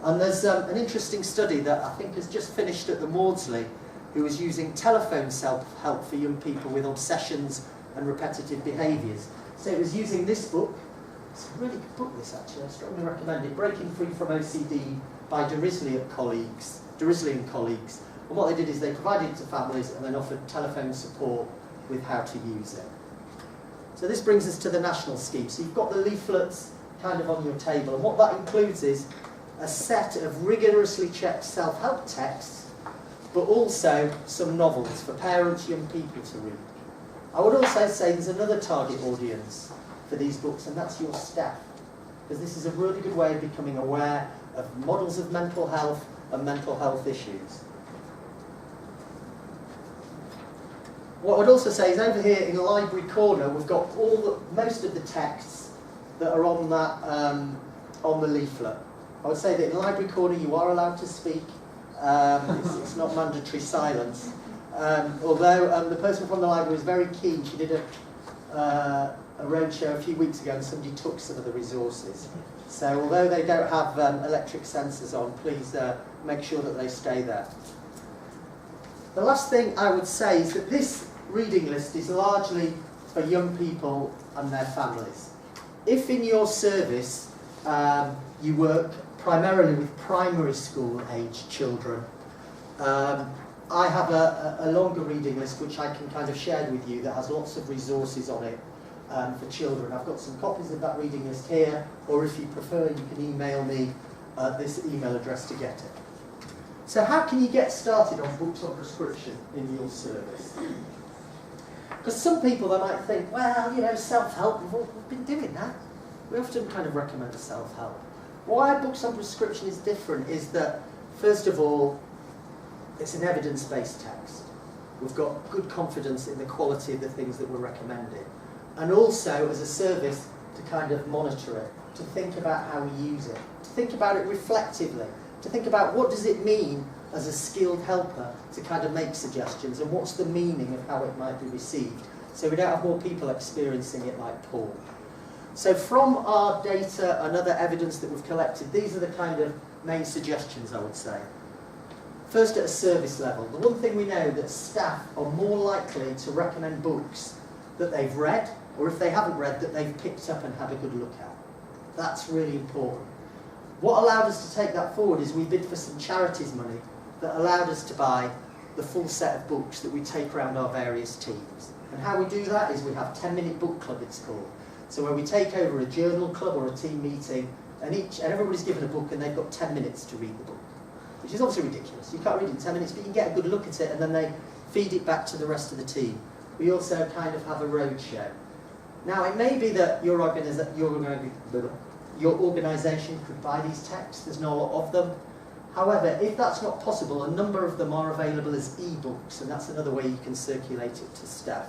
And there's an interesting study that I think has just finished at the Maudsley, who was using telephone self-help for young people with obsessions and repetitive behaviours. So it was using this book. It's a really good book, this, actually. I strongly recommend it. Breaking Free from OCD by Derisley and colleagues. And what they did is they provided it to families and then offered telephone support with how to use it. So this brings us to the national scheme. So you've got the leaflets kind of on your table, and what that includes is a set of rigorously checked self-help texts, but also some novels for parents, young people to read. I would also say there's another target audience for these books, and that's your staff, because this is a really good way of becoming aware of models of mental health and mental health issues. What I'd also say is over here in the library corner, we've got most of the texts that are on that on the leaflet. I would say that in the library corner you are allowed to speak. It's not mandatory silence. Although the person from the library was very keen. She did a roadshow a few weeks ago and somebody took some of the resources. So although they don't have electric sensors on, please make sure that they stay there. The last thing I would say is that this reading list is largely for young people and their families. If in your service you work primarily with primary school aged children, I have a longer reading list which I can kind of share with you that has lots of resources on it for children. I've got some copies of that reading list here, or if you prefer you can email me this email address to get it. So how can you get started on books on prescription in your service? Because some people, they might think, well, you know, self-help, we've been doing that. We often kind of recommend self-help. Why books on prescription is different is that, first of all, it's an evidence-based text. We've got good confidence in the quality of the things that we're recommending. And also, as a service, to kind of monitor it, to think about how we use it, to think about it reflectively, to think about what does it mean as a skilled helper to kind of make suggestions, and what's the meaning of how it might be received, so we don't have more people experiencing it like Paul. So from our data and other evidence that we've collected, these are the kind of main suggestions, I would say. First, at a service level, the one thing we know that staff are more likely to recommend books that they've read, or if they haven't read, that they've picked up and had a good look at. That's really important. What allowed us to take that forward is we bid for some charities money that allowed us to buy the full set of books that we take around our various teams. And how we do that is we have 10-minute book club, it's called. So where we take over a journal club or a team meeting, and everybody's given a book and they've got 10 minutes to read the book, which is obviously ridiculous. You can't read it in 10 minutes, but you can get a good look at it and then they feed it back to the rest of the team. We also kind of have a roadshow. Now, it may be that your organisation could buy these texts, there's not a lot of them. However, if that's not possible, a number of them are available as e-books, and that's another way you can circulate it to staff.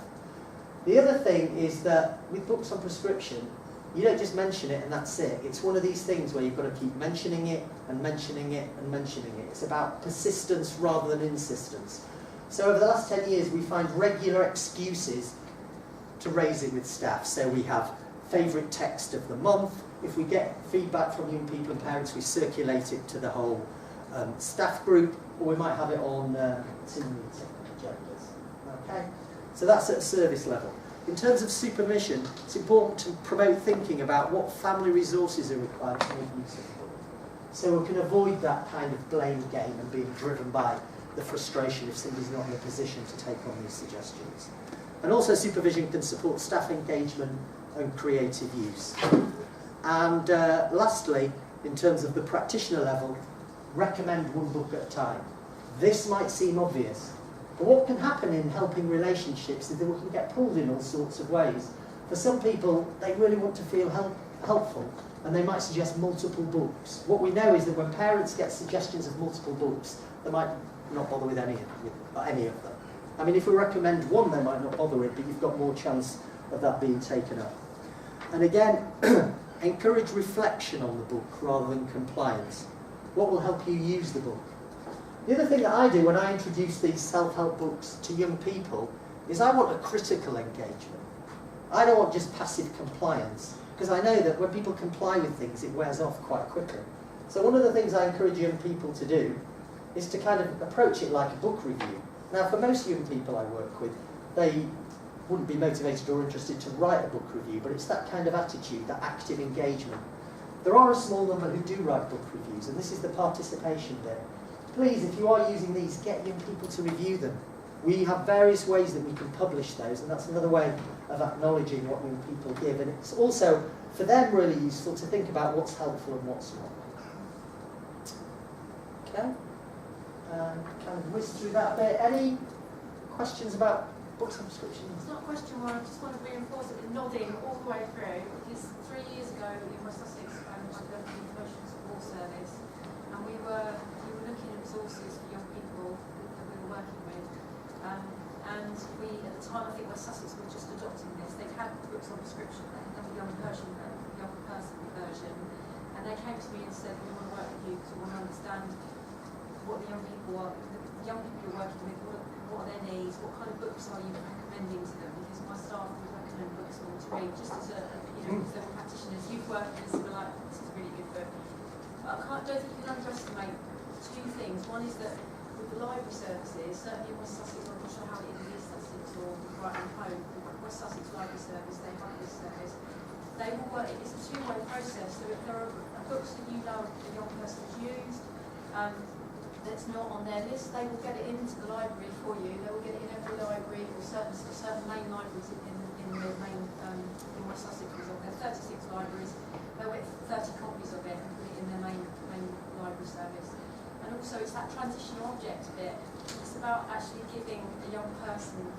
The other thing is that with books on prescription, you don't just mention it and that's it. It's one of these things where you've got to keep mentioning it and mentioning it and mentioning it. It's about persistence rather than insistence. So over the last 10 years, we find regular excuses to raise it with staff. So we have favourite text of the month. If we get feedback from young people and parents, we circulate it to the whole staff group, or we might have it on team meeting agendas. Okay? So that's at a service level. In terms of supervision, it's important to promote thinking about what family resources are required to make use of the book. So we can avoid that kind of blame game and being driven by the frustration if somebody's not in a position to take on these suggestions. And also supervision can support staff engagement and creative use. And lastly, in terms of the practitioner level, recommend one book at a time. This might seem obvious, but what can happen in helping relationships is that we can get pulled in all sorts of ways. For some people, they really want to feel helpful, and they might suggest multiple books. What we know is that when parents get suggestions of multiple books, they might not bother with any of them. I mean, if we recommend one, they might not bother with, but you've got more chance of that being taken up. And again, encourage reflection on the book rather than compliance. What will help you use the book? The other thing that I do when I introduce these self-help books to young people is I want a critical engagement. I don't want just passive compliance, because I know that when people comply with things, it wears off quite quickly. So one of the things I encourage young people to do is to kind of approach it like a book review. Now, for most young people I work with, they wouldn't be motivated or interested to write a book review, but it's that kind of attitude, that active engagement. There are a small number who do write book reviews, and this is the participation bit. Please, if you are using these, get young people to review them. We have various ways that we can publish those, and that's another way of acknowledging what young people give. And it's also, for them, really useful to think about what's helpful and what's not. Okay? Kind of whiz through that bit. Any questions about books and prescriptions? It's not a question, Warren. I just want to reinforce it with nodding all the way through, because 3 years ago in West Sussex, I worked in the Emotional Support Service, and we were looking at resources for young people that we were working with. And we, at the time, I think West Sussex were just adopting this. They'd had books on prescription, they had a young person version, and they came to me and said, we want to work with you because we want to understand what the young people you're working with, what are their needs, what kind of books are you recommending to them? Because my staff would recommend books for them to read, just as if they were practitioners, youth workers, were like, this is a really good book. But I don't think you can underestimate two things. One is that with the library services, certainly in West Sussex, I'm not sure how it is in East Sussex or Brighton Home, the West Sussex Library Service, they have this service. They will work, it's a two-way process, so if there are books that you know a young person has used, that's not on their list, they will get it into the library for you. They will get it in every library, or certain main libraries in the main, in West Sussex, there are 36 libraries. They'll get 30 copies of it and put it in their main library service. And also it's that transitional object bit. It's about actually giving a young person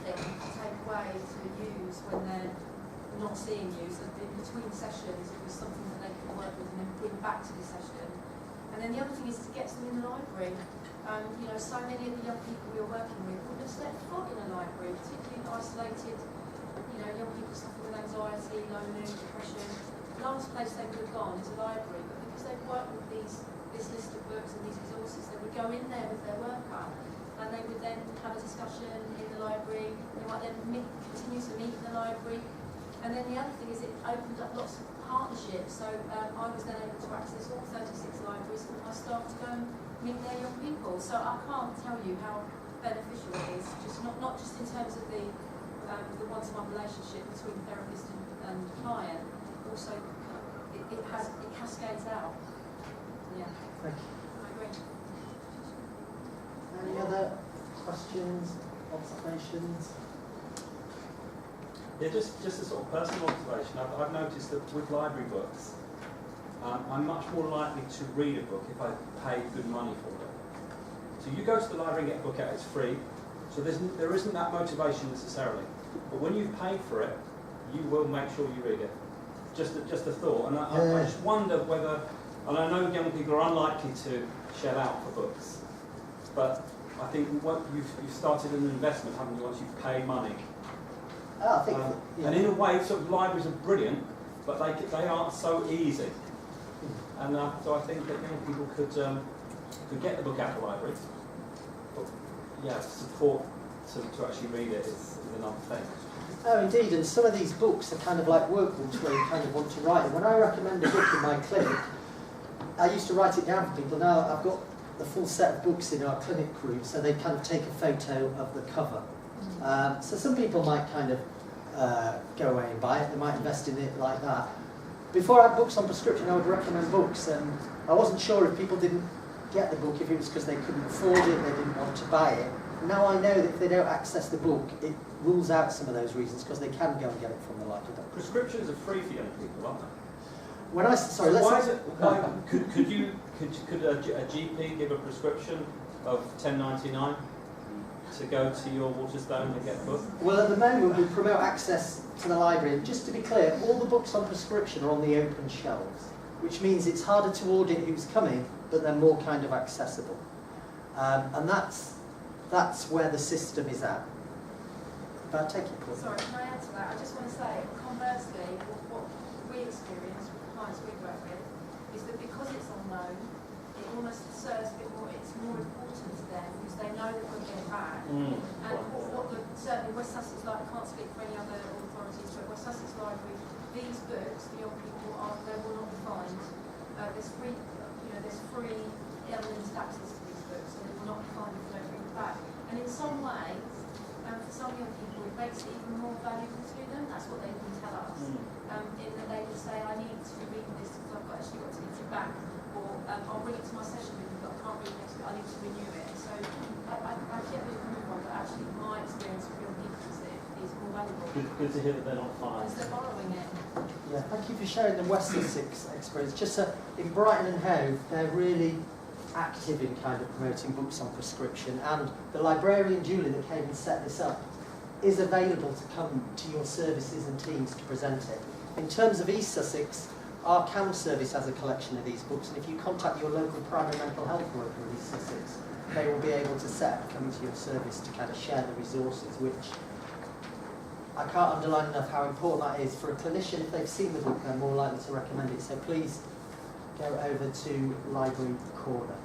thing to take away to use when they're not seeing you. So in between sessions, it was something that they could work with and then bring back to the session. And then the other thing is to get them in the library. So many of the young people we were working with would have slept fog in a library, particularly isolated, young people suffering with anxiety, loneliness, depression. The last place they would have gone is a library, but because they've worked with this list of books and these resources, they would go in there with their worker, and they would then have a discussion in the library. They might then continue to meet in the library. And then the other thing is it opened up lots of partnerships. So I was then able to access all 36 libraries for my staff to go and meet their young people. So I can't tell you how beneficial it is, just not just in terms of the one-to-one relationship between therapist and client, also it cascades out. Yeah. Thank you. I agree. Any other questions, observations? Yeah, just a sort of personal observation. I've noticed that with library books, I'm much more likely to read a book if I pay good money for it. So you go to the library and get a book out, it's free. So there isn't that motivation necessarily. But when you've paid for it, you will make sure you read it. Just a thought. And I just wonder whether, and I know young people are unlikely to shell out for books, but I think you've started an investment, haven't you, once you've paid money. I think, and in a way, sort of libraries are brilliant, but they aren't so easy. And so I think that young people could get the book out of the library. But yeah, support to actually read it is another thing. Oh, indeed, and some of these books are kind of like workbooks where you kind of want to write it. When I recommend a book in my clinic, I used to write it down for people. Now I've got the full set of books in our clinic room, so they kind of take a photo of the cover. So some people might kind of go away and buy it, they might invest in it like that. Before I had books on prescription, I would recommend books, and I wasn't sure if people didn't get the book, if it was because they couldn't afford it, they didn't want to buy it. Now I know that if they don't access the book, it rules out some of those reasons, because they can go and get it from the library. Prescriptions are free for young people, aren't they? When I sorry, so let's could a GP give a prescription of £10.99 to go to your Waterstone and get a book? Well, at the moment we promote access to the library, and just to be clear, all the books on prescription are on the open shelves, which means it's harder to audit who's coming, but they're more kind of accessible. And that's where the system is at. But I'll take your point. Sorry, can I add to that? I just want to say, conversely, what we experience with the clients we work with is that because it's unknown, it almost serves a bit more, it's more important to them because they know that we'll get it back. And certainly West Sussex, I can't speak for any other authorities, but West Sussex Library, these books, the young people, they will not be fined. There's free there's free unlimited access to these books, and it will not be fined if they don't bring it back. And in some ways, for some young people, it makes it even more valuable to them. That's what they can tell us. In that they will say, I need to read this because I've actually got to get it back, or I'll bring it to my session with me, but I can't read next week. I need to renew it. So I get the move on, but actually my experience with young people is that it's more valuable. Good to hear that they're not fined. Because they're borrowing it. Yeah, thank you for sharing the West Sussex experience. Just in Brighton and Hove, they're really active in kind of promoting books on prescription, and the librarian Julie that came and set this up is available to come to your services and teams to present it. In terms of East Sussex, our CAM service has a collection of these books, and if you contact your local primary mental health worker in East Sussex, they will be able to set up coming to your service to kind of share the resources, which I can't underline enough how important that is for a clinician. If they've seen the book, they're more likely to recommend it. So please go over to Library Corner.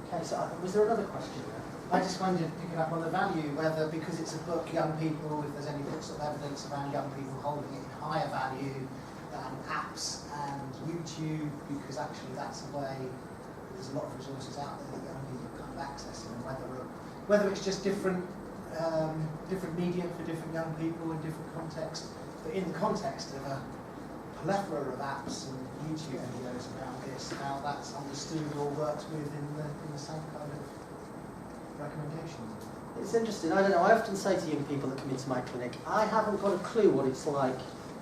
Okay, so was there another question there? I just wondered, picking up on the value, whether because it's a book, young people, if there's any sort of evidence around young people holding it in higher value than apps and YouTube, because actually that's a way, there's a lot of resources out there that young people kind of accessing, and whether it's just different medium for different young people in different contexts, but in the context of a plethora of apps and YouTube videos around this, how that's understood or worked with in the same kind of recommendations. It's interesting. I don't know. I often say to young people that come into my clinic, I haven't got a clue what it's like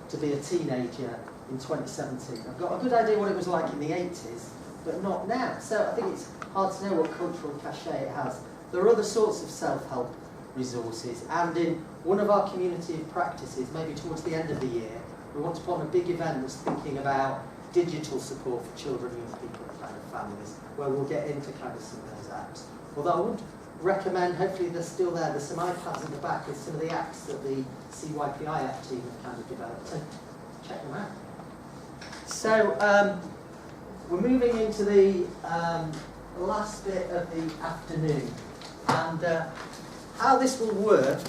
to be a teenager in 2017. I've got a good idea what it was like in the 80s, but not now. So I think it's hard to know what cultural cachet it has. There are other sorts of self-help resources, and in one of our community practices, maybe towards the end of the year, we want to put on a big event that's thinking about digital support for children, young people, and kind of families, where we'll get into kind of some of those apps. Although I would recommend, hopefully they're still there, there's some iPads in the back with some of the apps that the CYPI app team have kind of developed, so check them out. So we're moving into the last bit of the afternoon, and how this will work